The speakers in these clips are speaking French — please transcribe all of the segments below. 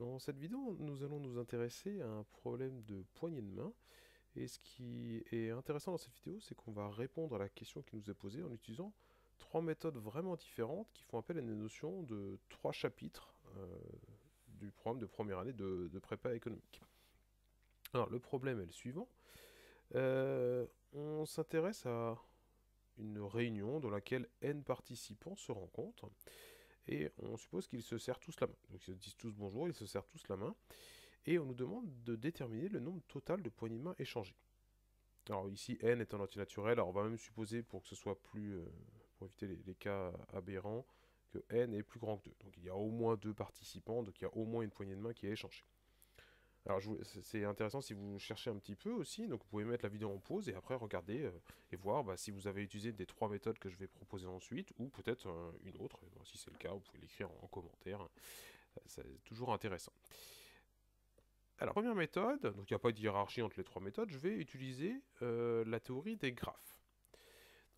Dans cette vidéo, nous allons nous intéresser à un problème de poignée de main. Et ce qui est intéressant dans cette vidéo, c'est qu'on va répondre à la question qui nous est posée en utilisant trois méthodes vraiment différentes qui font appel à une notion de trois chapitres du programme de première année de prépa économique. Alors, le problème est le suivant. On s'intéresse à une réunion dans laquelle N participants se rencontrent et on suppose qu'ils se serrent tous la main. Donc ils se disent tous bonjour, ils se serrent tous la main. Et on nous demande de déterminer le nombre total de poignées de main échangées. Alors ici, n est un entier naturel, alors on va même supposer, pour que ce soit plus, pour éviter les cas aberrants, que n est plus grand que 2. Donc il y a au moins deux participants, donc il y a au moins une poignée de main qui est échangée. Alors c'est intéressant si vous cherchez un petit peu aussi, donc vous pouvez mettre la vidéo en pause et après regarder et voir si vous avez utilisé des trois méthodes que je vais proposer ensuite, ou peut-être une autre. Bon, si c'est le cas, vous pouvez l'écrire en commentaire, c'est toujours intéressant. Alors, première méthode, donc il n'y a pas de hiérarchie entre les trois méthodes, je vais utiliser la théorie des graphes.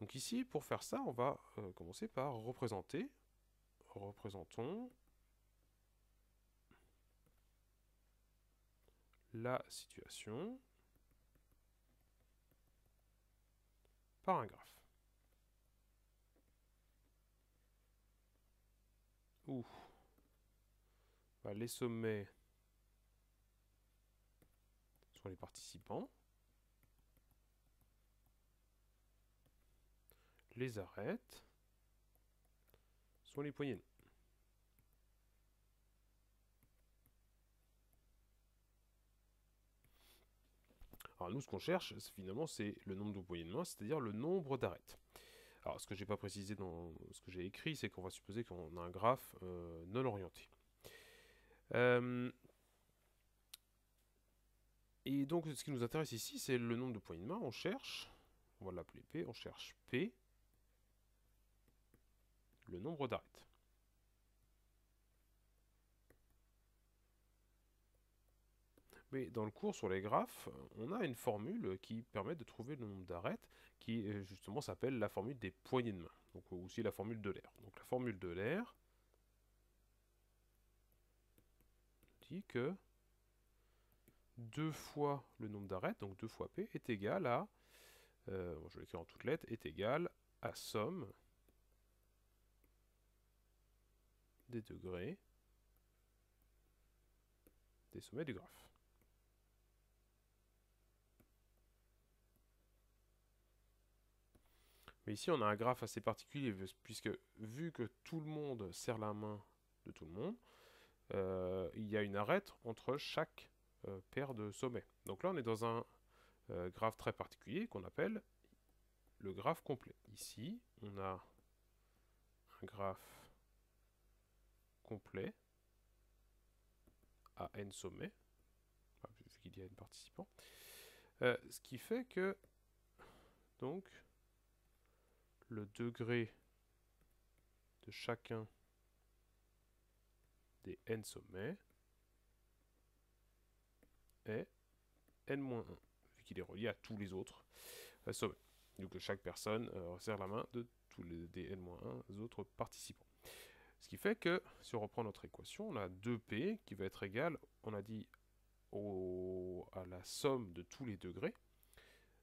Donc ici, pour faire ça, on va commencer par représenter. Représentons la situation par un graphe. Où les sommets sont les participants, les arêtes sont les poignées de main. Alors nous, ce qu'on cherche, finalement, c'est le nombre de poignées de main, c'est-à-dire le nombre d'arêtes. Alors, ce que j'ai pas précisé dans ce que j'ai écrit, c'est qu'on va supposer qu'on a un graphe non orienté. Et donc, ce qui nous intéresse ici, c'est le nombre de poignées de main. On va l'appeler P, on cherche P, le nombre d'arêtes. Mais dans le cours sur les graphes, on a une formule qui permet de trouver le nombre d'arêtes, qui justement s'appelle la formule des poignées de main, donc aussi la formule d'Euler. Donc la formule d'Euler dit que 2 fois le nombre d'arêtes, donc 2 fois P, est égal à, je vais l'écrire en toutes lettres, est égal à somme des degrés des sommets du graphe. Mais ici, on a un graphe assez particulier, puisque vu que tout le monde serre la main de tout le monde, il y a une arête entre chaque paire de sommets. Donc là, on est dans un graphe très particulier qu'on appelle le graphe complet. Ici, on a un graphe complet à n sommets, vu qu'il y a n participants, ce qui fait que donc le degré de chacun des n sommets est n-1, vu qu'il est relié à tous les autres sommets. Donc chaque personne serre la main de tous les des n-1 autres participants. Ce qui fait que, si on reprend notre équation, on a 2p qui va être égal, on a dit, à la somme de tous les degrés.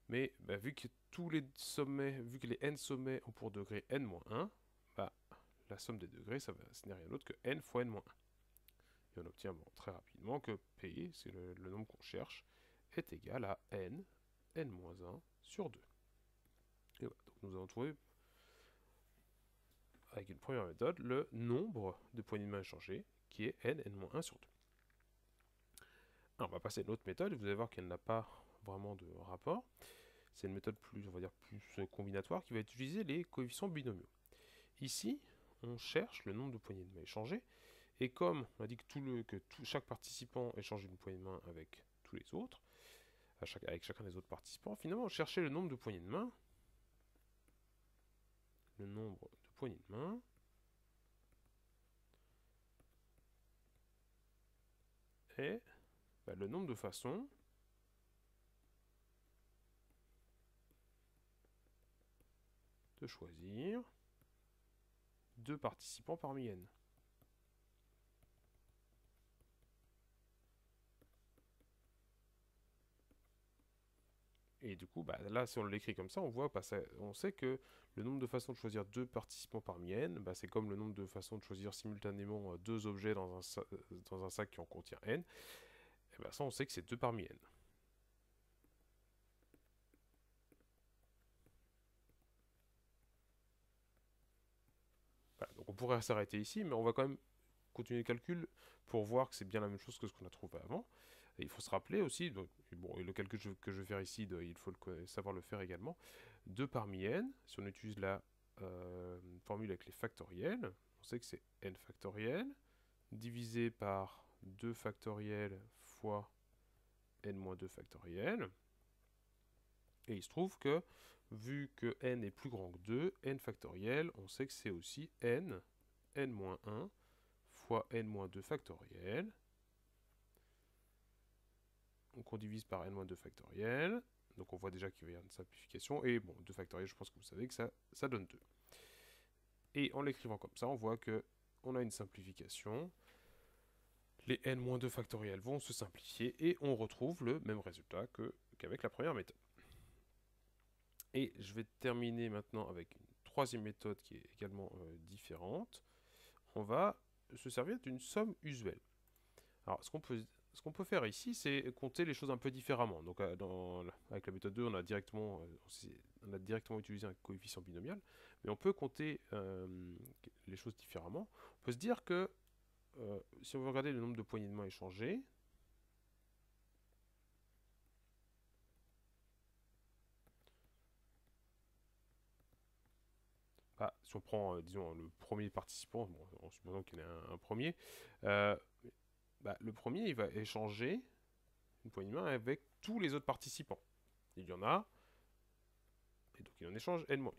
Mais vu que tous les sommets, vu que les n sommets ont pour degré n-1, la somme des degrés, ce n'est rien d'autre que n fois n-1. Et on obtient très rapidement que p, c'est le nombre qu'on cherche, est égal à n-1 sur 2. Et voilà, donc nous avons trouvé, avec une première méthode, le nombre de poignées de main échangées, qui est n-1 sur 2. Alors, on va passer à une autre méthode, et vous allez voir qu'elle n'a pas vraiment de rapport. C'est une méthode plus, on va dire, plus combinatoire, qui va utiliser les coefficients binomiaux. Ici, on cherche le nombre de poignées de main échangées, et comme on a dit que chaque participant échange une poignée de main avec tous les autres, avec chacun des autres participants, finalement, on cherchait le nombre de poignées de main, le nombre de poignées de main, et le nombre de façons de choisir deux participants parmi n. Et du coup, bah, là, si on l'écrit comme ça, on voit, bah, on sait que le nombre de façons de choisir deux participants parmi n, bah, c'est comme le nombre de façons de choisir simultanément deux objets dans un sac qui en contient n. Et bah, ça, on sait que c'est 2 parmi n. Voilà, donc on pourrait s'arrêter ici, mais on va quand même continuer le calcul pour voir que c'est bien la même chose que ce qu'on a trouvé avant. Et il faut se rappeler aussi, donc, bon, le calcul que je vais faire ici, il faut savoir le faire également. 2 parmi n, si on utilise la formule avec les factoriels, on sait que c'est n factoriel, divisé par 2 factoriel fois n-2 factoriel. Et il se trouve que, vu que n est plus grand que 2, n factoriel, on sait que c'est aussi n-1 fois n-2 factoriel. Donc on divise par n-2 factoriel. Donc on voit déjà qu'il va y avoir une simplification. Et bon, 2 factoriel, je pense que vous savez que ça donne 2. Et en l'écrivant comme ça, on voit que on a une simplification. Les n-2 factoriels vont se simplifier et on retrouve le même résultat qu'avec la première méthode. Et je vais terminer maintenant avec une troisième méthode qui est également différente. On va se servir d'une somme usuelle. Alors, ce qu'on peut faire ici, c'est compter les choses un peu différemment. Donc, avec la méthode 2, on a directement utilisé un coefficient binomial, mais on peut compter les choses différemment. On peut se dire que si on veut regarder le nombre de poignées de main échangées, si on prend, disons, le premier participant, bon, en supposant qu'il y en ait un premier, le premier, il va échanger une poignée de main avec tous les autres participants. Il y en a, et donc il en échange n-1.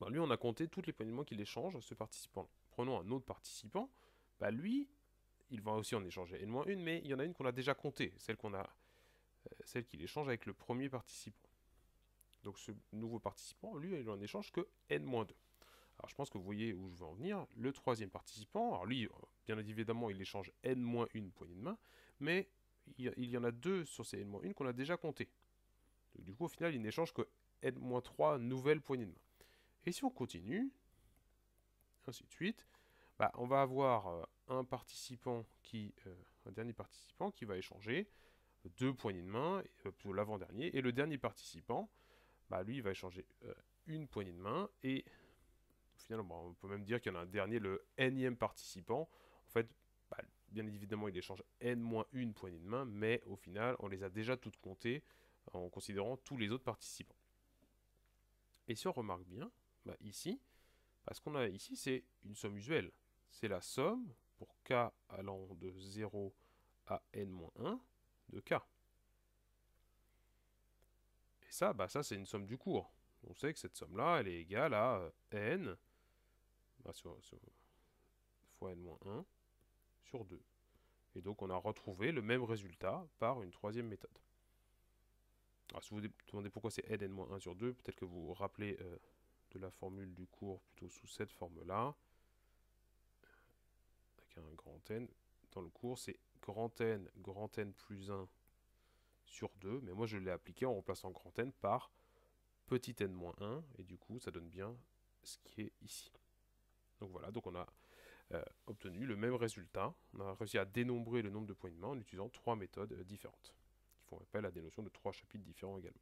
Lui, on a compté toutes les poignées de main qu'il échange à ce participant. Prenons un autre participant, lui, il va aussi en échanger n-1, mais il y en a une qu'on a déjà comptée, celle qu'il échange avec le premier participant. Donc ce nouveau participant, lui, il en échange que n-2. Alors je pense que vous voyez où je veux en venir. Le troisième participant, alors lui, bien évidemment, il échange n-1 poignée de main, mais il y en a deux sur ces n-1 qu'on a déjà compté. Donc du coup, au final, il n'échange que n-3 nouvelles poignées de main. Et si on continue, ainsi de suite, on va avoir un dernier participant qui va échanger deux poignées de main, plutôt l'avant-dernier, et le dernier participant, lui, il va échanger une poignée de main, et au final, on peut même dire qu'il y en a un dernier, le nème participant. En fait, bien évidemment, il échange n-1 poignée de main, mais au final, on les a déjà toutes comptées en considérant tous les autres participants. Et si on remarque bien, ici, ce qu'on a ici, c'est une somme usuelle. C'est la somme pour k allant de 0 à n-1 de k. Et ça, c'est une somme du cours. On sait que cette somme-là, elle est égale à n fois n-1 sur 2. Et donc on a retrouvé le même résultat par une troisième méthode. Alors si vous vous demandez pourquoi c'est n-1 sur 2, peut-être que vous vous rappelez de la formule du cours plutôt sous cette forme-là, avec un grand N. Dans le cours, c'est grand N plus 1 sur 2, mais moi je l'ai appliqué en remplaçant grand N par petit n-1, et du coup ça donne bien ce qui est ici. Donc voilà, donc on a obtenu le même résultat. On a réussi à dénombrer le nombre de poignées de main en utilisant trois méthodes différentes, qui font appel à des notions de trois chapitres différents également.